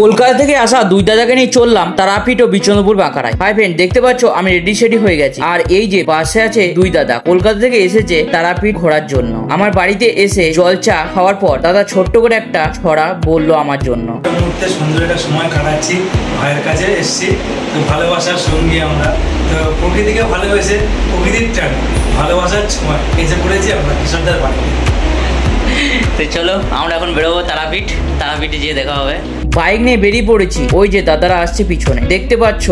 কলকাতা থেকে আসা দুই দাদাকে নিয়ে চললাম তারাপীঠ ও বিচন্দ্রপুর বাঁকারায়। হাই ফ্রেন্ড, দেখতে পাচ্ছ আমি রেডি সেডি হয়ে গেছি। আর এই যে পাশে আছে দুই দাদা, কলকাতা থেকে এসেছে তারাপীঠ ঘোরার জন্য। আমার বাড়িতে এসে জল চা খাওয়ার পর দাদা ছোট্ট করে একটা ছড়া বললো আমার জন্য। মুহূর্তে সুন্দর একটা সময় কাটাচ্ছি, ভাইয়ের কাছে এসেছি। তো ভালোবাসার সঙ্গী আমরা, তো প্রকৃতিকে ভালোবেসে প্রকৃতির টান ভালোবাসার সময় এসে পড়েছি আমরা কিশোরদার বাড়ি। তো চলো আমরা এখন বেরোবো তারাপীঠে যেয়ে দেখা হবে। বাইক নিয়ে বেরিয়ে পড়েছি। ওই যে দাদারা আসছে পিছনে, দেখতে পাচ্ছ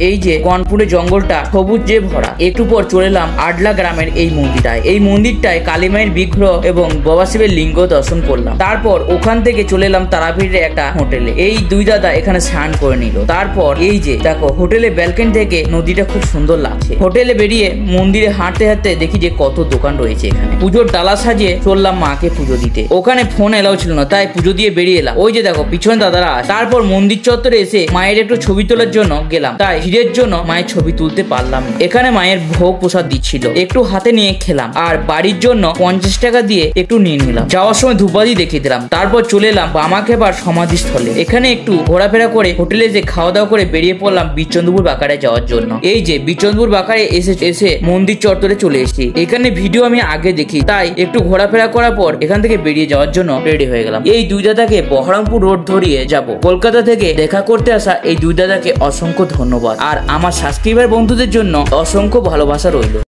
এই যে গনপুরের জঙ্গলটা সবুজ যে ভরা। একটু পর চলে এলাম আডলা গ্রামের এই মন্দিরটায়। এই মন্দিরটায় কালী মায়ের বিগ্রহ এবং বাবা শিবের লিঙ্গ দর্শন করলাম। তারপর ওখান থেকে চলে এলাম তারাপীঠের একটা হোটেলে। এই দুই দাদা এখানে স্নান করে নিল। তারপর এই যে দেখো হোটেলে ব্যালকনি থেকে নদীটা খুব সুন্দর লাগছে। হোটেলে বেরিয়ে মন্দিরে হাঁটতে হাঁটতে দেখি যে কত দোকান রয়েছে এখানে। পুজোর ডালা সাজিয়ে চললাম মাকে পুজো দিতে। ওখানে ফোন এলাও ছিল না, তাই পুজো দিয়ে বেরিয়ে এলাম। ওই যে দেখো পিছনে দাদারা। তারপর মন্দির চত্বরে এসে মায়ের একটু ছবি তোলার জন্য গেলাম, তাই ভিড়ের জন্য মায়ের ছবি তুলতে পারলাম। এখানে মায়ের ভোগ প্রসাদ দিচ্ছিল, একটু হাতে নিয়ে খেলাম। আর বাড়ির জন্য 50 টাকা দিয়ে একটু নিয়ে নিলাম। যাওয়ার সময় ধূপবাতি দেখিয়ে দিলাম। তারপর চলে এলাম বামাখ্যাপার সমাধিস্থলে। এখানে একটু ঘোরাফেরা করে হোটেলে যে খাওয়া দাওয়া করে বেরিয়ে পড়লাম বিচন্দ্রপুর বাঁকারায় যাওয়ার জন্য। এই যে বিচন্দ্রপুর বাঁকারায় এসে মন্দির চত্বরে চলে এসেছি। এখানে ভিডিও আমি আগে দেখি, তাই একটু ঘোরাফেরা করার পর এখান থেকে বেরিয়ে যাওয়ার জন্য রেডি হয়ে গেলাম। এই দুই দাদাকে বহরমপুর রোড ধরিয়ে যাব। কলকাতা থেকে দেখা করতে আসা এই দুই দাদাকে অসংখ্য ধন্যবাদ। আর আমার সাবস্ক্রাইবার বন্ধুদের জন্য অসংখ্য ভালোবাসা রইল।